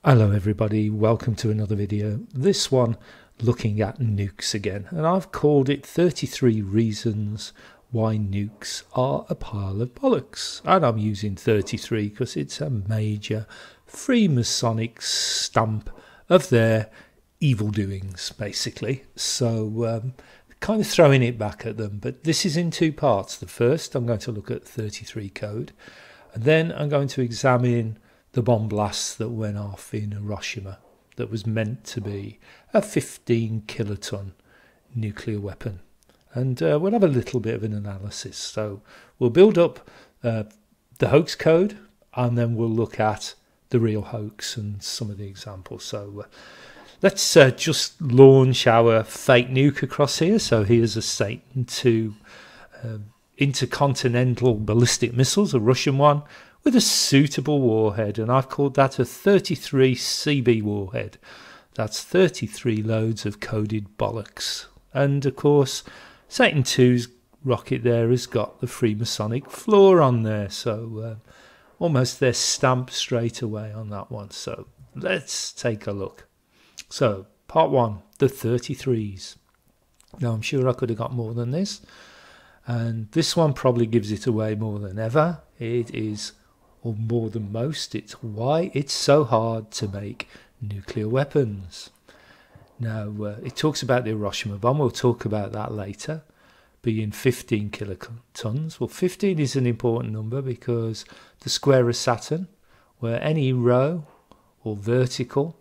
Hello everybody, welcome to another video. This one looking at nukes again, and I've called it 33 reasons why nukes are a pile of bollocks. And I'm using 33 because it's a major Freemasonic stamp of their evil doings, basically. So kind of throwing it back at them, but this is in two parts. The first, I'm going to look at 33 code, and then I'm going to examine the bomb blasts that went off in Hiroshima that was meant to be a 15 kiloton nuclear weapon. And we'll have a little bit of an analysis. So we'll build up the hoax code, and then we'll look at the real hoax and some of the examples. So let's just launch our fake nuke across here. So here's a Satan II intercontinental ballistic missiles, a Russian one, with a suitable warhead, and I've called that a 33 CB warhead. That's 33 loads of coded bollocks. And of course, Satan II's rocket there has got the Freemasonic floor on there, so almost their stamp straight away on that one. So let's take a look. So part one, the 33s. Now I'm sure I could have got more than this, and this one probably gives it away more than ever. It is, or more than most, it's why it's so hard to make nuclear weapons. Now, it talks about the Hiroshima bomb. We'll talk about that later, being 15 kilotons. Well, 15 is an important number because the square of Saturn, where any row or vertical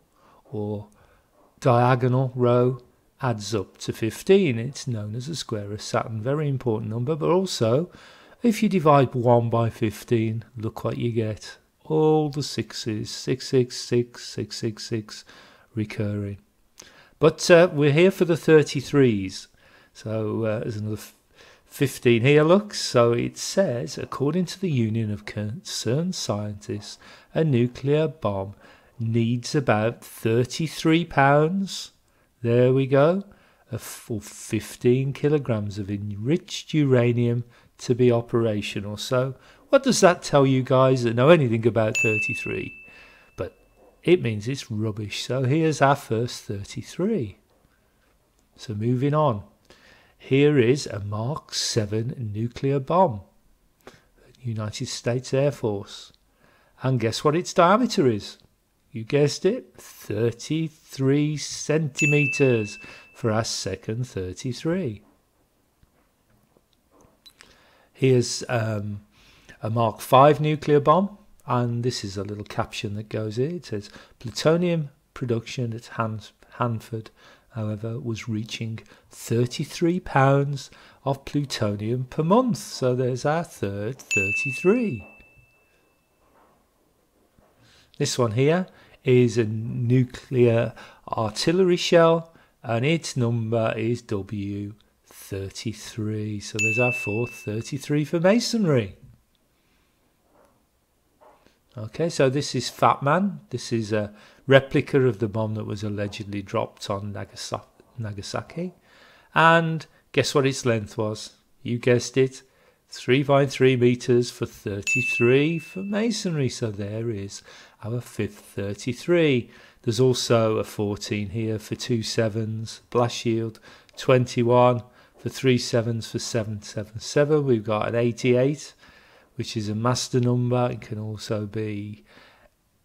or diagonal row adds up to 15. It's known as the square of Saturn. Very important number, but also if you divide 1 by 15, look what you get. All the sixes, 666, 666, recurring. But we're here for the 33s. So there's another 15 here, look. So it says, according to the Union of Concerned Scientists, a nuclear bomb needs about 33 pounds. There we go. For 15 kilograms of enriched uranium to be operational. So what does that tell you guys that know anything about 33? But it means it's rubbish. So here's our first 33. So moving on. Here is a Mark 7 nuclear bomb. United States Air Force. And guess what its diameter is? You guessed it, 33 centimeters for our second 33. Here's a Mark 5 nuclear bomb, and this is a little caption that goes here. It says, plutonium production at Hanford, however, was reaching 33 pounds of plutonium per month. So there's our third 33. This one here is a nuclear artillery shell, and its number is W33. So there's our fourth 33 for masonry. Okay, so this is Fat Man. This is a replica of the bomb that was allegedly dropped on Nagasaki. And guess what its length was? You guessed it, 3.3 meters for 33 for masonry. So there is our fifth 33. There's also a 14 here for 2 7s, blast shield, 21 for 3 7s for 777. We've got an 88, which is a master number. It can also be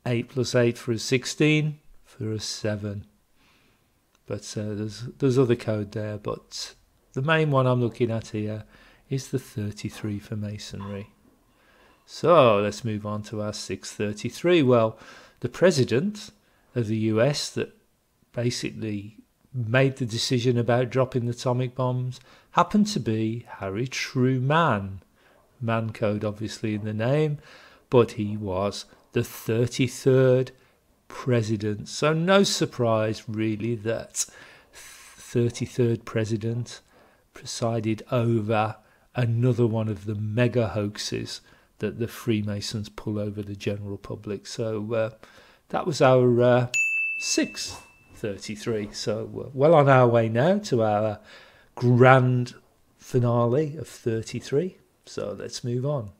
8 plus 8 for a 16 for a 7. But there's other code there, but the main one I'm looking at here is the 33 for masonry. So let's move on to our 633. Well, the president of the US that basically made the decision about dropping the atomic bombs happened to be Harry Truman. Man code obviously in the name, but he was the 33rd president. So no surprise really that 33rd president presided over another one of the mega hoaxes that the Freemasons pull over the general public. So that was our 633. So well on our way now to our grand finale of 33. So let's move on.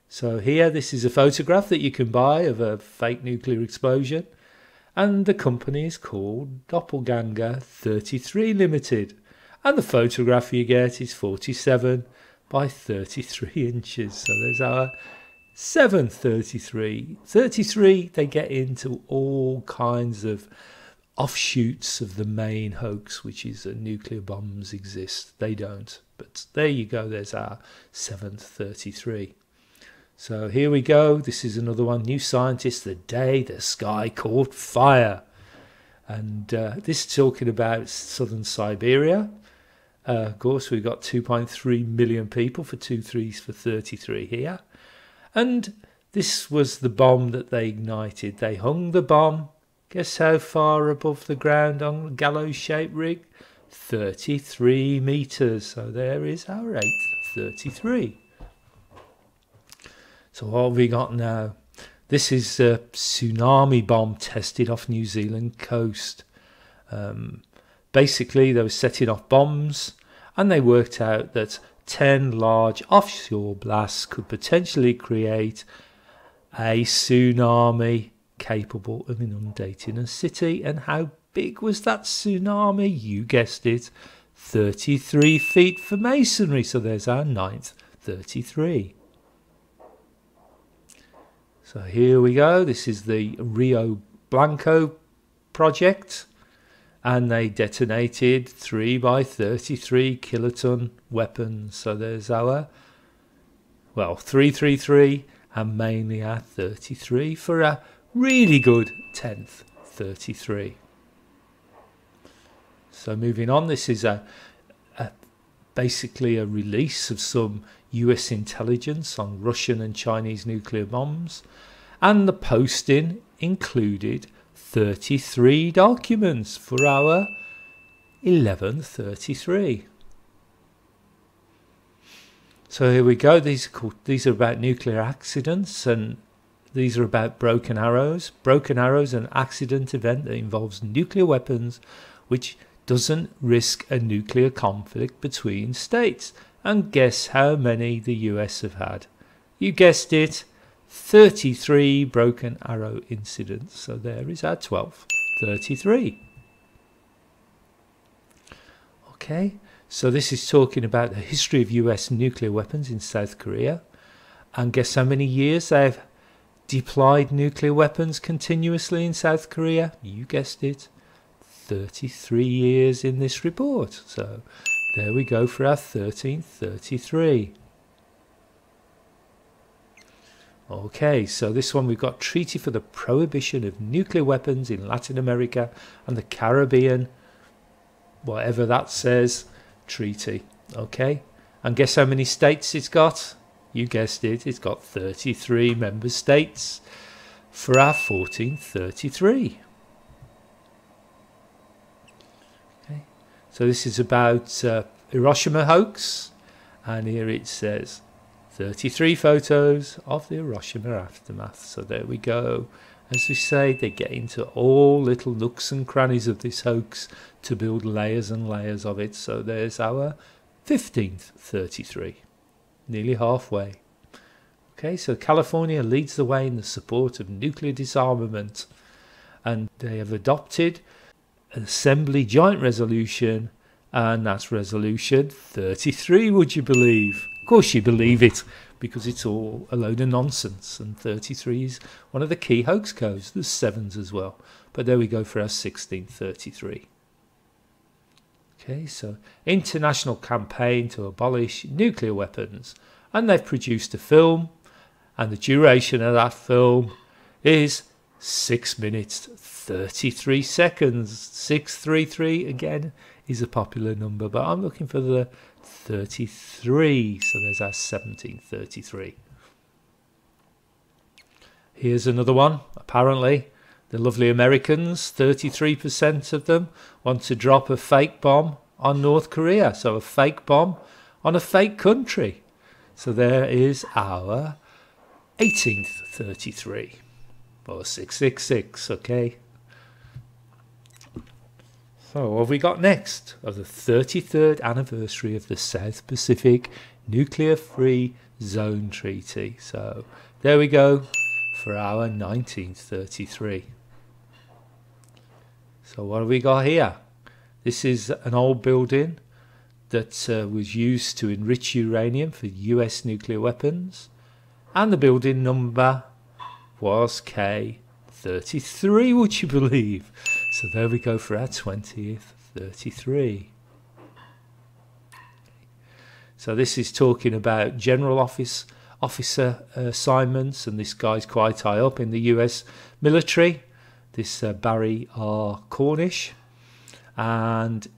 So here, this is a photograph that you can buy of a fake nuclear explosion. and the company is called Doppelganger 33 Limited, and the photograph you get is 47 by 33 inches. So there's our 733. 33, they get into all kinds of offshoots of the main hoax, which is that nuclear bombs exist. They don't. But there you go, there's our 733. So here we go. This is another one. New Scientist, the day the sky caught fire. And this is talking about southern Siberia. Of course, we've got 2.3 million people for 2 3s for 33 here. And this was the bomb that they ignited. They hung the bomb. Guess how far above the ground on a gallows-shaped rig? 33 metres. So there is our 8th 33. So what have we got now? This is a tsunami bomb tested off New Zealand coast. Basically, they were setting off bombs, and they worked out that 10 large offshore blasts could potentially create a tsunami capable of inundating a city. And how big was that tsunami? You guessed it, 33 feet for masonry. So there's our 9th 33. So here we go. This is the Rio Blanco project, and they detonated 3 by 33 kiloton weapons. So there's our, well, 333 and mainly our 33 for a really good 10th 33. So moving on, this is basically a release of some US intelligence on Russian and Chinese nuclear bombs, and the posting included 33 documents for our 1133. So here we go. These are about nuclear accidents, and these are about broken arrows. Broken arrows, an accident event that involves nuclear weapons which doesn't risk a nuclear conflict between states. And guess how many the US have had? You guessed it, 33 broken arrow incidents. So there is our 12th 33. Okay, so this is talking about the history of US nuclear weapons in South Korea. And guess how many years they've deployed nuclear weapons continuously in South Korea? You guessed it, 33 years in this report. So there we go for our 13th 33. Okay, so this one we've got Treaty for the Prohibition of Nuclear Weapons in Latin America and the Caribbean, whatever that says, treaty. Okay, and guess how many states it's got? You guessed it, it's got 33 member states for our 14th 33. Okay, so this is about Hiroshima hoax, and here it says 33 photos of the Hiroshima aftermath. So there we go. As we say, they get into all little nooks and crannies of this hoax to build layers and layers of it. So there's our 15th 33, nearly halfway. Okay, so California leads the way in the support of nuclear disarmament, and they have adopted an Assembly Joint Resolution, and that's Resolution 33, would you believe? Of course you believe it, because it's all a load of nonsense, and 33 is one of the key hoax codes. There's 7s as well, but there we go for our 16th 33. Okay, so international campaign to abolish nuclear weapons, and they've produced a film, and the duration of that film is 6 minutes 33 seconds. 633 again is a popular number, but I'm looking for the 33, so there's our 1733. Here's another one. Apparently the lovely Americans, 33% of them want to drop a fake bomb on North Korea, so a fake bomb on a fake country. So there is our 18th 33, or 666. Okay, so what have we got next? Of the 33rd anniversary of the South Pacific Nuclear Free Zone Treaty. So there we go for our 1933. So what have we got here? This is an old building that was used to enrich uranium for US nuclear weapons. And the building number was K33, would you believe? So there we go for our 20th, 33. So this is talking about general officer assignments, and this guy's quite high up in the US military, this Barry R. Cornish, and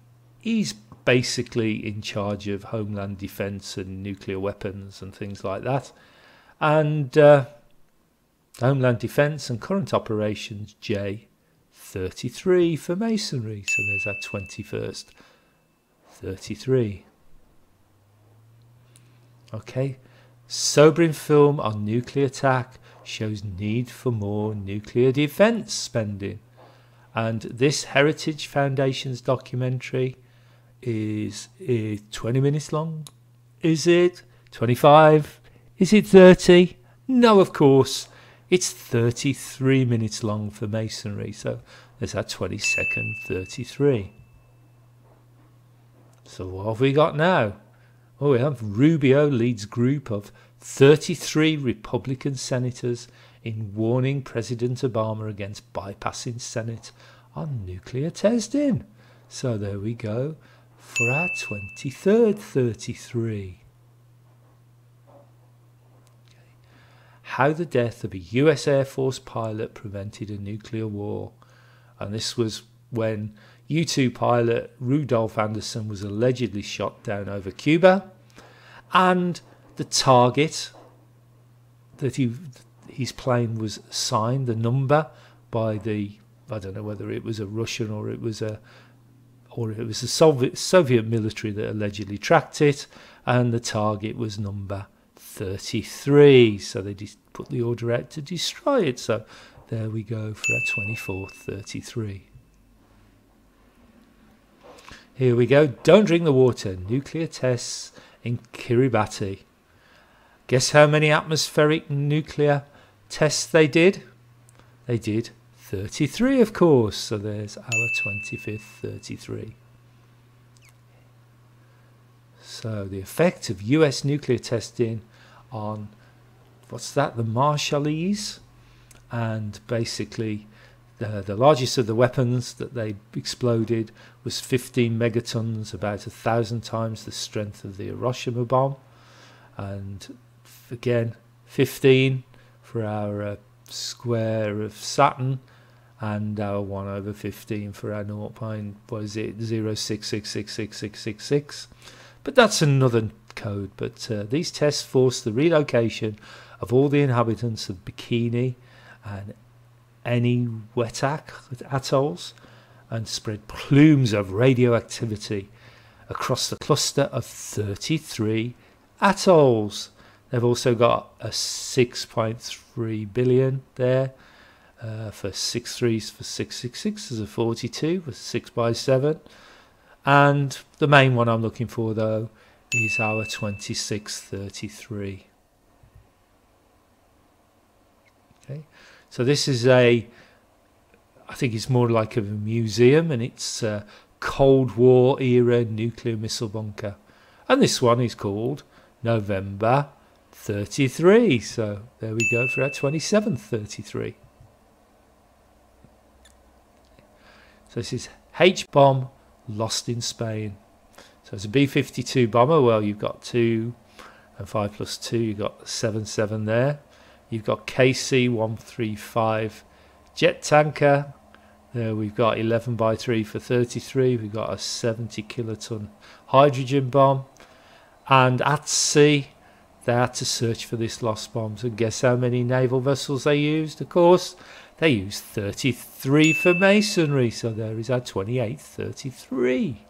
he's basically in charge of homeland defense and nuclear weapons and things like that. And homeland defense and current operations J33 for masonry. So there's our 21st, 33. Okay, sobering film on nuclear attack shows need for more nuclear defense spending. And this Heritage Foundation's documentary is 20 minutes long. Is it 25? Is it 30? No, of course. It's 33 minutes long for masonry. So there's our 22nd, 33. So what have we got now? Oh, we have Rubio leads group of 33 Republican senators in warning President Obama against bypassing Senate on nuclear testing. So there we go for our 23rd, 33. How the death of a US Air Force pilot prevented a nuclear war. And this was when U-2 pilot Rudolph Anderson was allegedly shot down over Cuba, and the target that his plane was assigned, the number, by the, I don't know whether it was a Russian or it was a Soviet military that allegedly tracked it, and the target was number 33. So they put the order out to destroy it. So there we go for our 24th, 33. Here we go. Don't drink the water. Nuclear tests in Kiribati. Guess how many atmospheric nuclear tests they did? They did 33, of course. So there's our 25th, 33. So the effect of US nuclear testing on, what's that, the Marshallese, and basically the largest of the weapons that they exploded was 15 megatons, about 1,000 times the strength of the Hiroshima bomb. And again, 15 for our square of Saturn, and our 1 over 15 for our 0.06666666. But that's another code. But these tests forced the relocation of all the inhabitants of Bikini and Eniwetok atolls, and spread plumes of radioactivity across the cluster of 33 atolls. They've also got a 6.3 billion there for 6 threes for 666. There's a 42 with 6 by 7. And the main one I'm looking for, though, is our 2633. Okay, so this is I think it's more like a museum, and it's a Cold War era nuclear missile bunker. And this one is called November 33. So there we go for our 27th 33. So this is H-bomb lost in Spain. So it's a B-52 bomber. Well, you've got 2 and 5 plus 2. You've got 7.7 there. You've got KC-135 jet tanker. There we've got 11 by 3 for 33. We've got a 70 kiloton hydrogen bomb. And at sea, they had to search for this lost bomb. So guess how many naval vessels they used? Of course, they used 33 for masonry. So there is our 28th 33.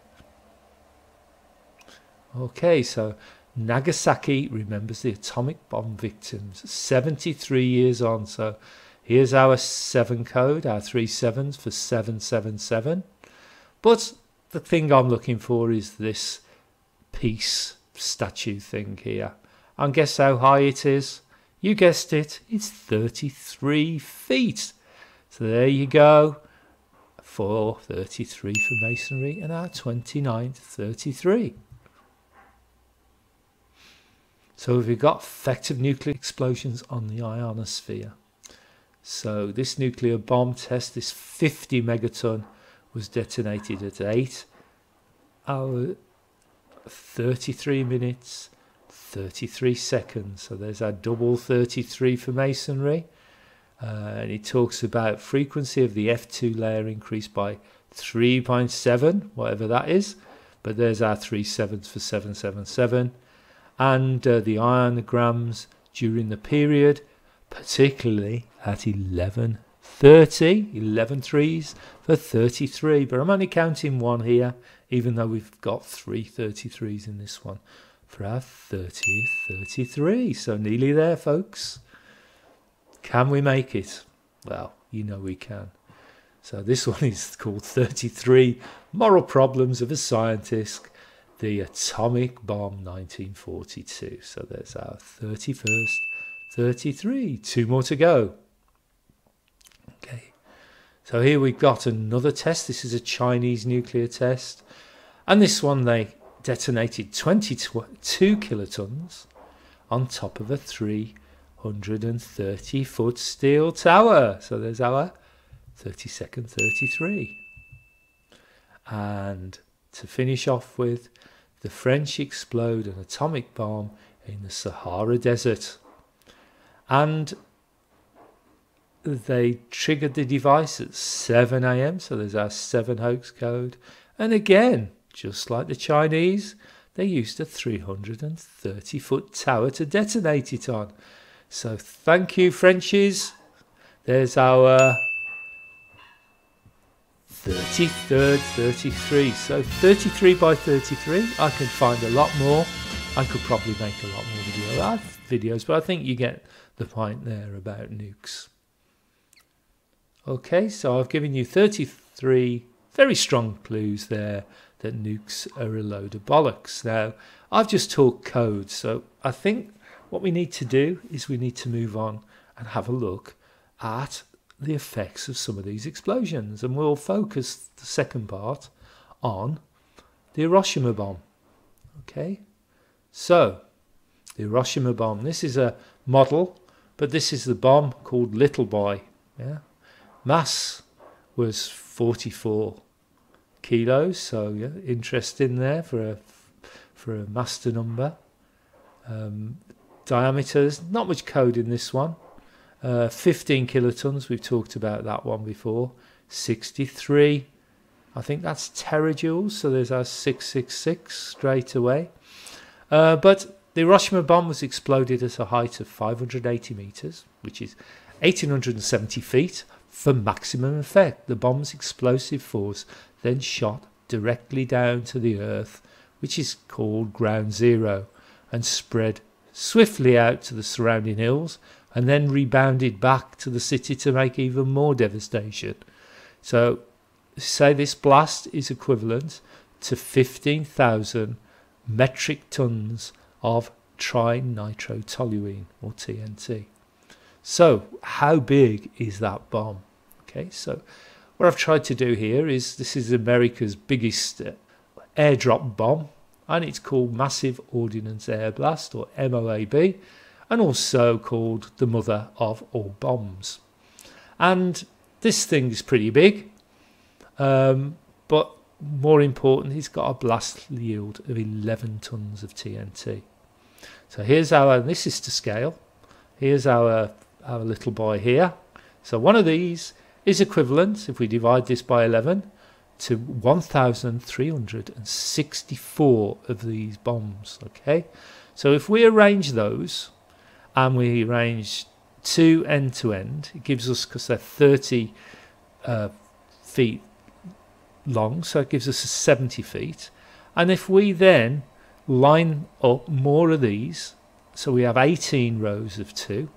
Okay, so Nagasaki remembers the atomic bomb victims 73 years on. So here's our 7 code, our 3 sevens for 777. But the thing I'm looking for is this peace statue thing here. And guess how high it is? You guessed it, it's 33 feet. So there you go. 433 for masonry, and our 2933. So we've got effective nuclear explosions on the ionosphere. So this nuclear bomb test, this 50 megaton, was detonated at 8 hours, 33 minutes, 33 seconds. So there's our double 33 for masonry. And it talks about frequency of the F2 layer increased by 3.7, whatever that is. But there's our 3 sevens for 777. And the ionograms during the period, particularly at 11:30, 11 threes for 33. But I'm only counting one here, even though we've got 3 33s in this one for our 30th 33. So nearly there, folks. Can we make it? Well, you know we can. So this one is called 33 Moral Problems of a Scientist, the Atomic Bomb 1942. So there's our 31st 33. 2 more to go. Okay. So here we've got another test. This is a Chinese nuclear test. And this one they detonated 22 kilotons on top of a 330-foot steel tower. So there's our 32nd 33. And to finish off with, the French explode an atomic bomb in the Sahara Desert. And they triggered the device at 7 AM. So there's our 7 hoax code. And again, just like the Chinese, they used a 330-foot tower to detonate it on. So thank you, Frenchies. There's our 33rd 33. So 33 by 33. I can find a lot more. I could probably make a lot more videos, but I think you get the point there about nukes. Okay, so I've given you 33 very strong clues there that nukes are a load of bollocks. Now, I've just talked code, so I think what we need to do is we need to move on and have a look at the effects of some of these explosions, and we'll focus the second part on the Hiroshima bomb. Okay, so the Hiroshima bomb, this is a model, but this is the bomb called Little Boy. Yeah, mass was 44 kilos, so yeah, interesting there for a master number. Diameters, not much code in this one. 15 kilotons, we've talked about that one before. 63, I think that's terajoules, so there's our 666 straight away. But the Hiroshima bomb was exploded at a height of 580 meters, which is 1870 feet, for maximum effect. The bomb's explosive force then shot directly down to the earth, which is called ground zero, and spread swiftly out to the surrounding hills, and then rebounded back to the city to make even more devastation. So, say this blast is equivalent to 15,000 metric tons of trinitrotoluene, or TNT. So, how big is that bomb? Okay, so what I've tried to do here is, this is America's biggest airdrop bomb, and it's called Massive Ordnance Air Blast, or MOAB, and also called the mother of all bombs. And this thing is pretty big, but more important, it's got a blast yield of 11 tons of TNT. So here's our, this is to scale, here's our little boy here. So one of these is equivalent, if we divide this by 11, to 1,364 of these bombs. Okay, so if we arrange those, and we arrange 2 end to end, it gives us, because they're 30 feet long, so it gives us 70 feet. And if we then line up more of these, so we have 18 rows of 2,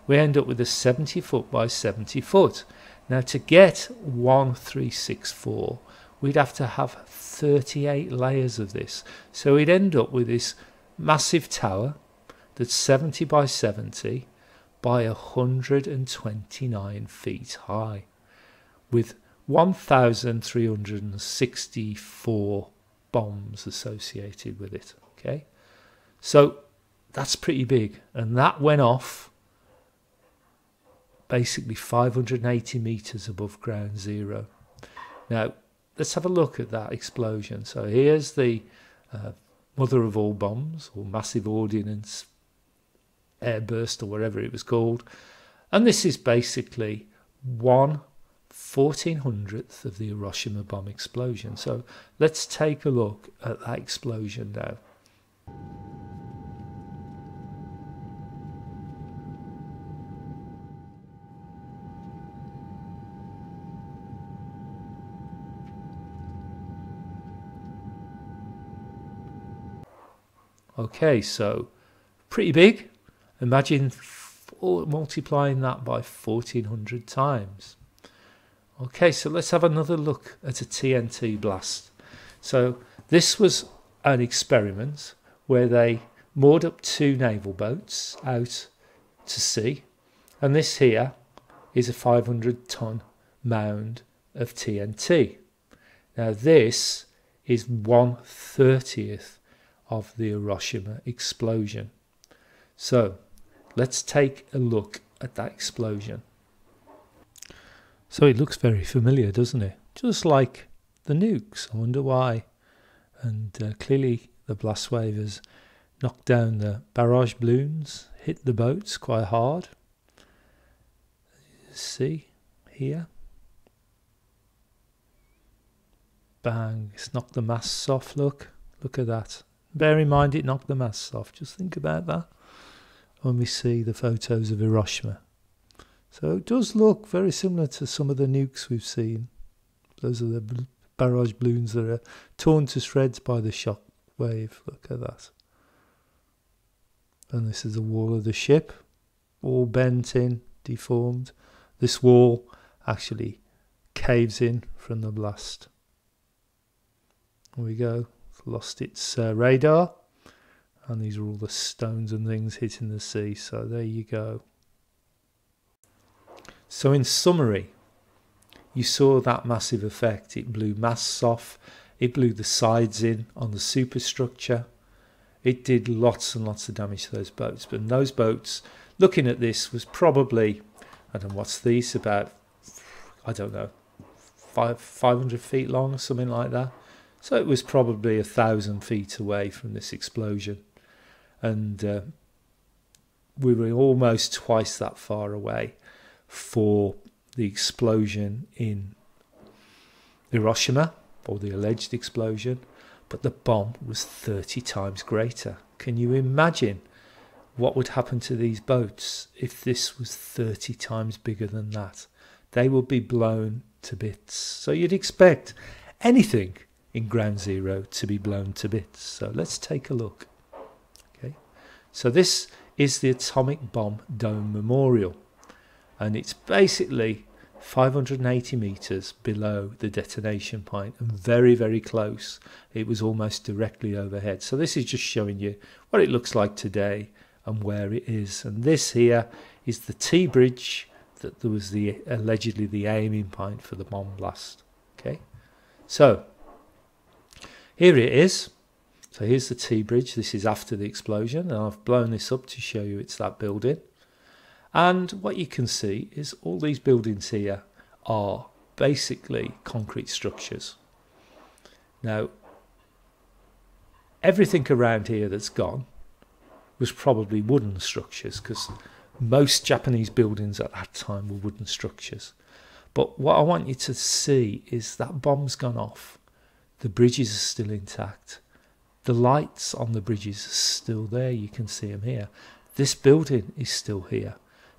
we end up with a 70 foot by 70 foot. Now, to get 1,364, we'd have to have 38 layers of this. So we'd end up with this massive tower that's 70 by 70 by 129 feet high, with 1,364 bombs associated with it. Okay, so that's pretty big, and that went off basically 580 meters above ground zero. Now let's have a look at that explosion. So here's the mother of all bombs, or massive ordnance airburst, or whatever it was called, and this is basically 1/1400th of the Hiroshima bomb explosion. So let's take a look at that explosion now. Okay, so pretty big. Imagine multiplying that by 1400 times. Okay, so let's have another look at a TNT blast. So this was an experiment where they moored up 2 naval boats out to sea, and this here is a 500-ton mound of TNT. Now this is 1/30th of the Hiroshima explosion. So let's take a look at that explosion. So it looks very familiar, doesn't it? Just like the nukes. I wonder why. And clearly the blast wave has knocked down the barrage balloons, hit the boats quite hard. See here. Bang, it's knocked the masts off. Look at that. Bear in mind it knocked the masts off. Just think about that when we see the photos of Hiroshima. So it does look very similar to some of the nukes we've seen. Those are the barrage balloons that are torn to shreds by the shock wave. Look at that. And this is the wall of the ship, all bent in, deformed. This wall actually caves in from the blast. There we go. Lost its radar, and these are all the stones and things hitting the sea. So there you go. So in summary, you saw that massive effect. It blew masts off, it blew the sides in on the superstructure, it did lots and lots of damage to those boats. But those boats, looking at this, was probably, I don't know, what's these, about, I don't know, 500 feet long or something like that. So it was probably 1,000 feet away from this explosion, and we were almost twice that far away for the explosion in Hiroshima, or the alleged explosion, but the bomb was 30 times greater. Can you imagine what would happen to these boats if this was 30 times bigger than that? They would be blown to bits. So you'd expect anything in ground zero to be blown to bits. So let's take a look. Okay, so this is the Atomic Bomb Dome Memorial, and it's basically 580 meters below the detonation point, and very, very close. It was almost directly overhead. So this is just showing you what it looks like today and where it is. And this here is the T-bridge that there was allegedly the aiming point for the bomb blast. Okay, so here it is. So here's the T-bridge. This is after the explosion, and I've blown this up to show you it's that building. And what you can see is all these buildings here are basically concrete structures. Now, everything around here that's gone was probably wooden structures, because most Japanese buildings at that time were wooden structures. But what I want you to see is that bomb's gone off. The bridges are still intact. The lights on the bridges are still there. You can see them here. This building is still here.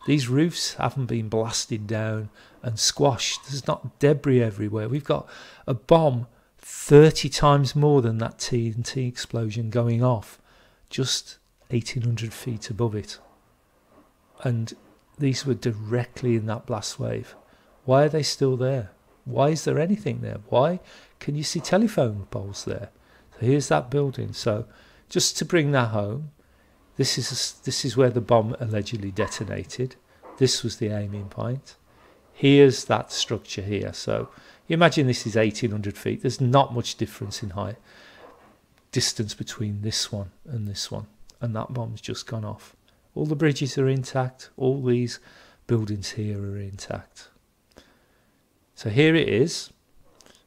These roofs haven't been blasted down and squashed. There's not debris everywhere. We've got a bomb 30 times more than that TNT explosion going off, just 1,800 feet above it. And these were directly in that blast wave. Why are they still there? Why is there anything there? Why can you see telephone poles there? So here's that building. So just to bring that home, this is where the bomb allegedly detonated. This was the aiming point. Here's that structure here. So You imagine this is 1800 feet. There's not much difference in height, distance between this one, and that bomb's just gone off. All the bridges are intact. All these buildings here are intact. So here it is.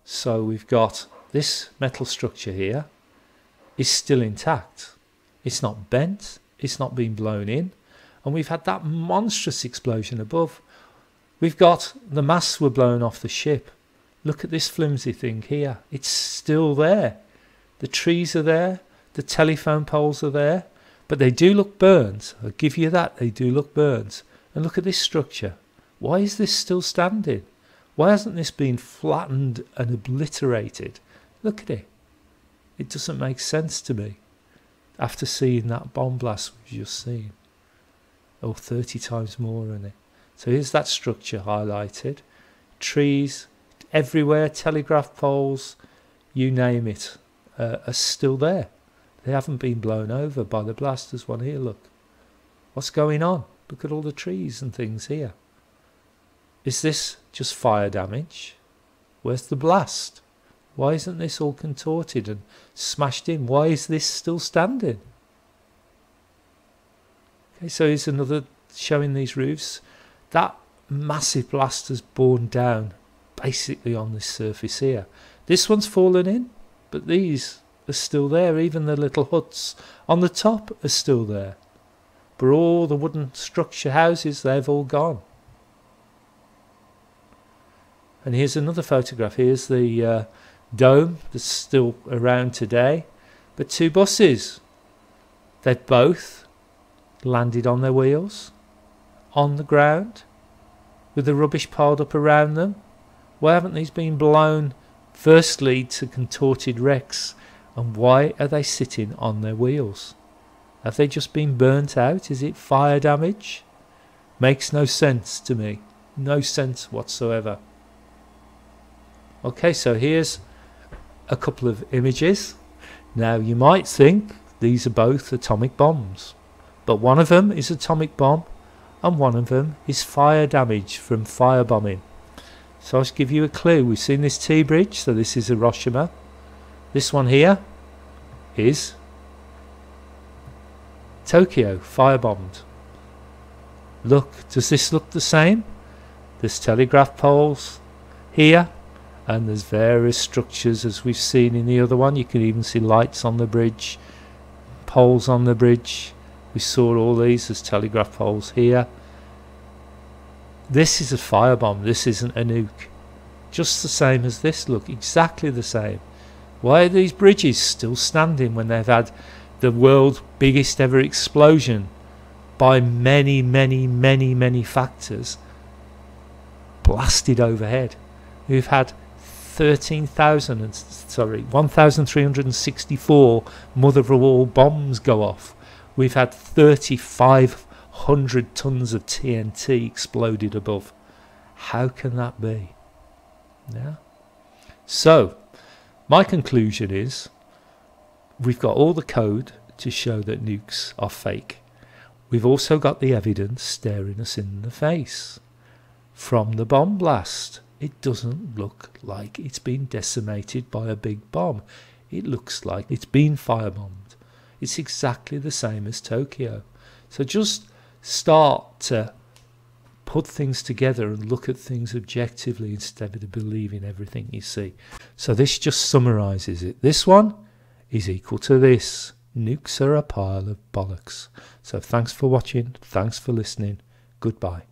So we've got this metal structure here is still intact. It's not bent. It's not been blown in. And we've had that monstrous explosion above. We've got the masts were blown off the ship. Look at this flimsy thing here. It's still there. The trees are there. The telephone poles are there. But they do look burnt. I'll give you that. They do look burnt. And look at this structure. Why is this still standing? Why hasn't this been flattened and obliterated? Look at it. It doesn't make sense to me after seeing that bomb blast we've just seen. Oh, 30 times more in it. So here's that structure highlighted. Trees everywhere, telegraph poles, you name it, are still there. They haven't been blown over by the blast. There's one here, look. What's going on? Look at all the trees and things here. Is this just fire damage? Where's the blast? Why isn't this all contorted and smashed in? Why is this still standing? Okay, so here's another showing these roofs. That massive blast has borne down basically on this surface here. This one's fallen in, but these are still there. Even the little huts on the top are still there. But all the wooden structure houses, they've all gone. And here's another photograph. Here's the dome that's still around today. But two buses. They've both landed on their wheels, on the ground, with the rubbish piled up around them. Why haven't these been blown firstly to contorted wrecks? And why are they sitting on their wheels? Have they just been burnt out? Is it fire damage? Makes no sense to me. No sense whatsoever. Okay, so here's a couple of images. Now you might think these are both atomic bombs, but one of them is atomic bomb and one of them is fire damage from firebombing. So I'll just give you a clue. We've seen this T-bridge, so this is Hiroshima. This one here is Tokyo, firebombed. Look, does this look the same? There's telegraph poles here, and there's various structures as we've seen in the other one. You can even see lights on the bridge, poles on the bridge. We saw all these as telegraph poles here. This is a firebomb. This isn't a nuke. Just the same as this. Look, exactly the same. Why are these bridges still standing when they've had the world's biggest ever explosion by many, many, many, many factors blasted overhead? We've had 1,364 mother of all bombs go off. We've had 3,500 tons of TNT exploded above. How can that be? Yeah. So, my conclusion is we've got all the code to show that nukes are fake. We've also got the evidence staring us in the face. From the bomb blast, it doesn't look like it's been decimated by a big bomb. It looks like it's been firebombed. It's exactly the same as Tokyo. So just start to put things together and look at things objectively instead of believing everything you see. So this just summarises it. This one is equal to this. Nukes are a pile of bollocks. So thanks for watching. Thanks for listening. Goodbye.